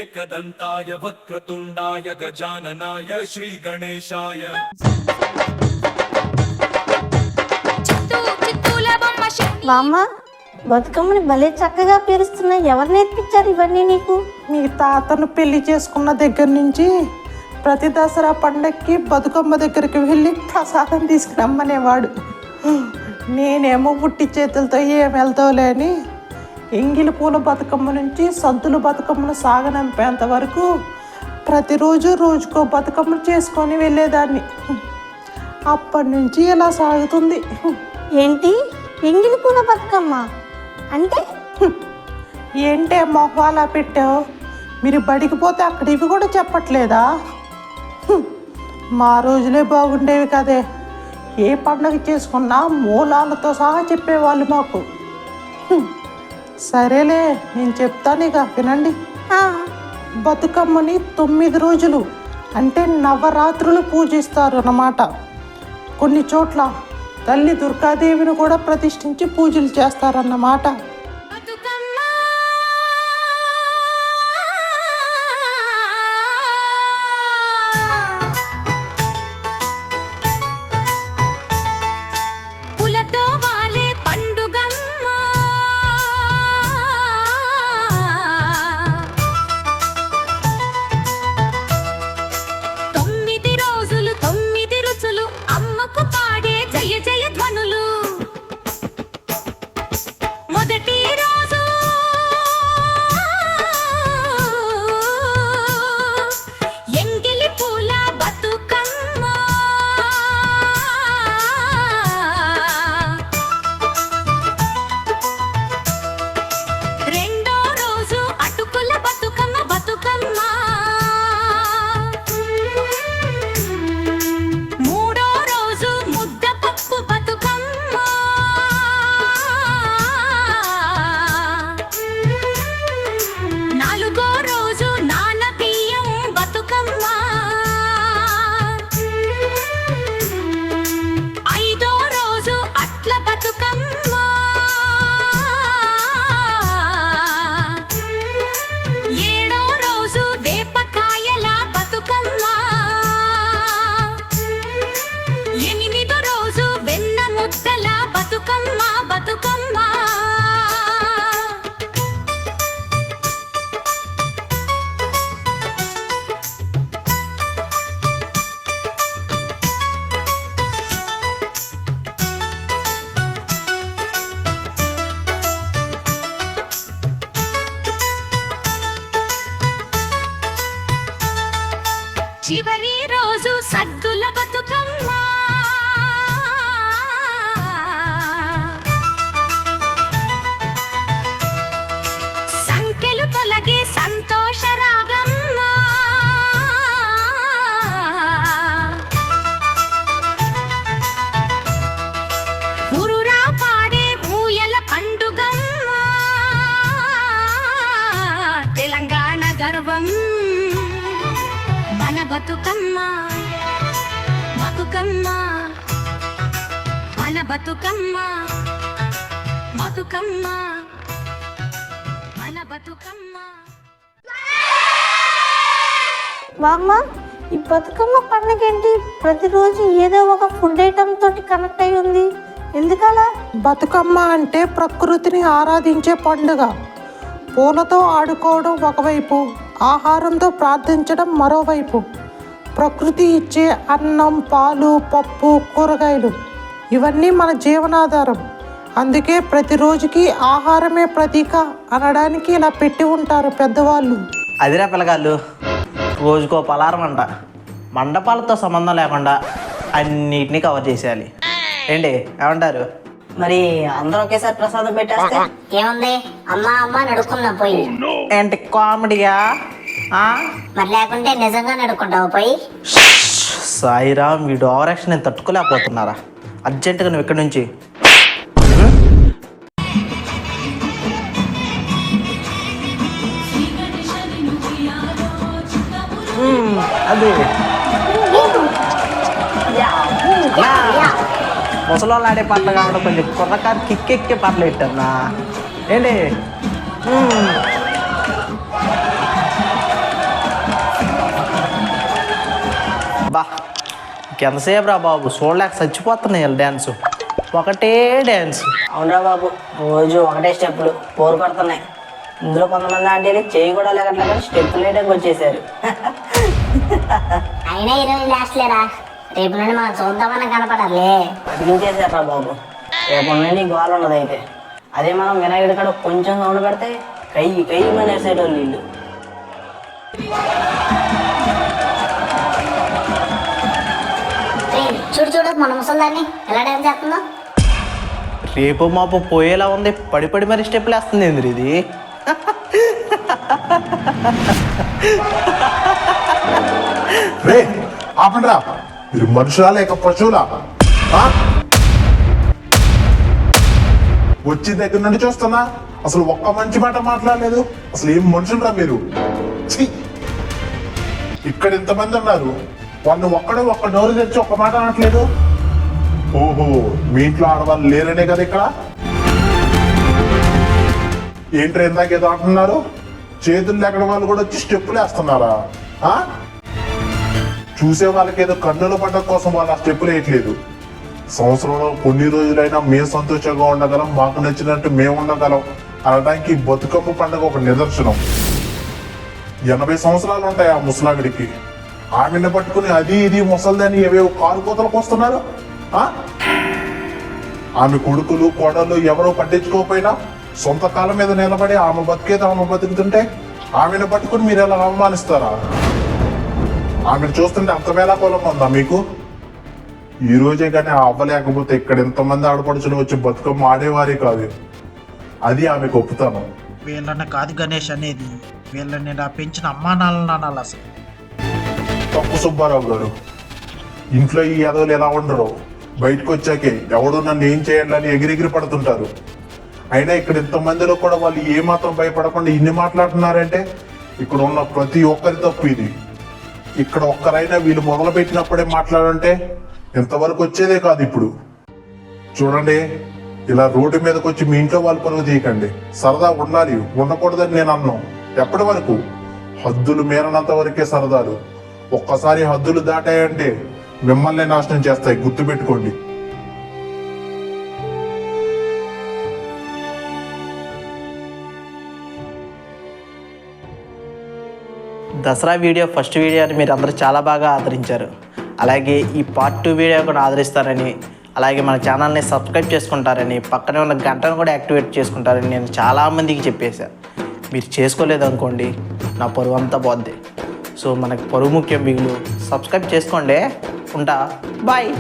एकदन्ताय वक्रतुण्डाय गजाननाय श्रीगणेशाय బామ్మ బతుకమ్మని భలే చక్కగా పేరుస్తున్నాయి. ఎవరు నేర్పించారు ఇవన్నీ నీకు? మీ తాతను పెళ్లి చేసుకున్న దగ్గర నుంచి ప్రతి దసరా పండక్కి బతుకమ్మ దగ్గరికి వెళ్ళి ప్రసాదం తీసుకురమ్మనేవాడు. నేనేమో పుట్టి చేతులతో ఏం వెళ్తావులే అని ఎంగిలి పూల బతుకమ్మ నుంచి సద్దుల బతుకమ్మను సాగనంపేంత వరకు ప్రతిరోజు రోజుకో బతుకమ్మను చేసుకొని వెళ్ళేదాన్ని. అప్పటి నుంచి ఇలా సాగుతుంది. ఏంటి ఎంగిలి పూల బతుకమ్మ అంటే? ఏంటే మొహం అలా పెట్టావు? మీరు బడికి పోతే అక్కడ ఇవి కూడా చెప్పట్లేదా? మా రోజులే బాగుండేవి కదే. ఏ పండుగ చేసుకున్నా మూలాలతో సహా చెప్పేవాళ్ళు మాకు. సరేలే, నేను చెప్తాను, ఇక వినండి. బతుకమ్మని 9 రోజులు అంటే నవరాత్రులు పూజిస్తారు అన్నమాట. కొన్ని చోట్ల తల్లి దుర్గాదేవిని కూడా ప్రతిష్ఠించి పూజలు చేస్తారన్నమాట. చివరి రోజు సద్దుల బతుకమ్మ, సంఖ్యలు తొలగి సంతోష రాగమ్మ, ఊరురా పాడే ఊయల పండుగమ్మ, తెలంగాణ గర్వం మన బతుకమ్మ. బతుకమ్మ మన బతుకమ్మ, బతుకమ్మ మన బతుకమ్మ. బామ్మ ఈ బతుకమ్మ పండుగ ఏంటి? ప్రతిరోజు ఏదో ఒక ఫుడ్ ఐటమ్ తోటి కనెక్ట్ అయి ఉంది. ఎందుకలా? బతుకమ్మ అంటే ప్రకృతిని ఆరాధించే పండుగ. పూలతో ఆడుకోవడం ఒకవైపు, ఆహారంతో ప్రార్థించడం మరోవైపు. ప్రకృతి ఇచ్చే అన్నం, పాలు, పప్పు, కూరగాయలు ఇవన్నీ మన జీవనాధారం. అందుకే ప్రతిరోజుకి ఆహారమే ప్రతీక అనడానికి ఇలా పెట్టి ఉంటారు పెద్దవాళ్ళు. అదిరా పిల్లగాళ్ళు, రోజుకో పలారం అంట. మండపాలతో సంబంధం లేకుండా అన్నిటినీ కవర్ చేసేయాలి. ఏంటి ఏమంటారు? మరి అందరూ ఒకేసారి ప్రసాదం పెట్టేస్తే ఏముంది? అమ్మా అమ్మ నడుకున్నా పోయి. ఏంటి కామెడీయా? మరి లేకుంటే నిజంగా నడుకుంటావు పోయి. సాయిరామ్, వీడు ఓవర్ యాక్షన్ నేను తట్టుకోలేకపోతున్నారా? అర్జెంటుగా నువ్వు ఇక్కడి నుంచి అది ముసలోళ్ళు ఆడే పాటలు కాకుండా కొంచెం కుర్రకారు కిక్కెక్కే పాటలు పెట్టన్నా ఏంటి? బా ఇంకెంతసేపు రా బాబు, చూడలేక చచ్చిపోతున్నాయి వీళ్ళ డ్యాన్స్. ఒకటే డ్యాన్స్. అవునరా బాబు, రోజు ఒకటే స్టెప్పులు పోరు పడుతున్నాయి. ఇందులో కొంతమంది ఆంటీలు చేయి కూడా లేకట్లేదు కానీ స్టెప్పులు వేయడానికి వచ్చేసారు. అయినా ఈరోజు లాస్ట్ లేరా, రేపు నుండి మనం చూద్దామని కనపడాలే. అడిగించేసారా బాబు, రేపు నుండి గోల ఉండదు. అయితే అదే మనం వినాయకుడి కాడ కొంచెం సౌండ్ పెడితే కయ్యి మనేసేటోళ్ళు వీళ్ళు. చూడు చూడు మన ముసల్దాన్ని ఎలా డాన్స్ చేస్తుందో. రేపు మాపు పోయేలా ఉంది, పడి పడి మరి స్టెప్లు వేస్తుంది ఏంది ఇది. రే ఆపండ్రా, మీరు మనుషులా లేక పశువులా? ఆ? వచ్చిన దగ్గర నుండి చూస్తున్నా అసలు ఒక్క మంచి మాట మాట్లాడలేదు. అసలు ఏం మనుషులరా మీరు? ఛీ! ఇక్కడ ఇంతమంది ఉన్నారు, వాళ్ళు ఒక్క నోరు తెచ్చి ఒక్క మాట అనట్లేదు. ఓహో, మీ ఇంట్లో ఆడవాళ్ళు లేరనే కదా ఇక్కడ? ఏంటి ఇందాక ఏదో అంటున్నారు, చేతులు లేకడ వాళ్ళు కూడా వచ్చి స్టెప్పులు వేస్తున్నారా? చూసే వాళ్ళకి ఏదో కన్నుల పండుగ కోసం వాళ్ళు ఆ స్టెప్పులు వేయట్లేదు. సంవత్సరంలో కొన్ని రోజులైనా మేము సంతోషంగా ఉండగలం, మాకు నచ్చినట్టు మేము ఉండగలం అనడానికి బతుకమ్మ పండుగ ఒక నిదర్శనం. 80 సంవత్సరాలు ఉంటాయి ఆ ముసలావిడికి. ఆమెను పట్టుకుని అది ఇది ముసల్దని ఏవేవో కారు కూతలకు వస్తున్నారు. ఆమె కొడుకులు కోడళ్ళు ఎవరో పట్టించుకోకపోయినా సొంత కాలం మీద నిలబడి ఆమె బతికేది ఆమె బతుకుతుంటే ఆమెను పట్టుకుని మీరు ఎలా అవమానిస్తారా? ఆమెను చూస్తుంటే అంత వేళాకోళం ఉందా మీకు? ఈ రోజే కానీ అవ్వలేకపోతే ఇక్కడ ఎంతమంది ఆడపడుచులు వచ్చి బతుకమ్మ ఆడేవారే కాదు. అది ఆమె గొప్పతనం. వీళ్ళని కాదు గణేష్ అనేది, వీళ్ళని నా పెంచిన అమ్మా నాన్నలు అనాలి. అసలు తప్పు సుబ్బారావు గారు, ఇంట్లో ఈ ఎదవలు ఎలా ఉండరు, బయటకు వచ్చాకే ఎవడు నన్ను ఏం చేయాలని ఎగిరెగిరి పడుతుంటారు. అయినా ఇక్కడ ఇంతమందిలో కూడా వాళ్ళు ఏమాత్రం భయపడకుండా ఇన్ని మాట్లాడుతున్నారంటే ఇక్కడ ఉన్న ప్రతి ఒక్కరి తప్పు ఇది. ఇక్కడ ఒక్కరైనా వీళ్ళు మొదలు పెట్టినప్పుడే మాట్లాడంటే ఎంతవరకు వచ్చేదే కాదు. ఇప్పుడు చూడండి, ఇలా రోడ్డు మీదకి వచ్చి మీ ఇంట్లో వాళ్ళు పరుగు తీయకండి. సరదా ఉండాలి, ఉండకూడదని నేను అన్నాను. ఎప్పటి వరకు? హద్దులు మీరనంత వరకే సరదాలు. ఒక్కసారి హద్దులు దాటాయంటే మిమ్మల్ని నాశనం చేస్తాయి, గుర్తుపెట్టుకోండి. దసరా వీడియో ఫస్ట్ వీడియోని మీరు అందరూ చాలా బాగా ఆదరించారు. అలాగే ఈ పార్ట్ 2 వీడియో కూడా ఆదరిస్తారని, అలాగే మన ఛానల్ని సబ్స్క్రైబ్ చేసుకుంటారని, పక్కనే ఉన్న గంటను కూడా యాక్టివేట్ చేసుకుంటారని నేను చాలామందికి చెప్పేశాను. మీరు చేసుకోలేదనుకోండి నా పరువు అంతా పోద్ది. సో మనకు పరువు ముఖ్యం. మిగులు సబ్స్క్రైబ్ చేసుకోండి. ఉంటా, బాయ్.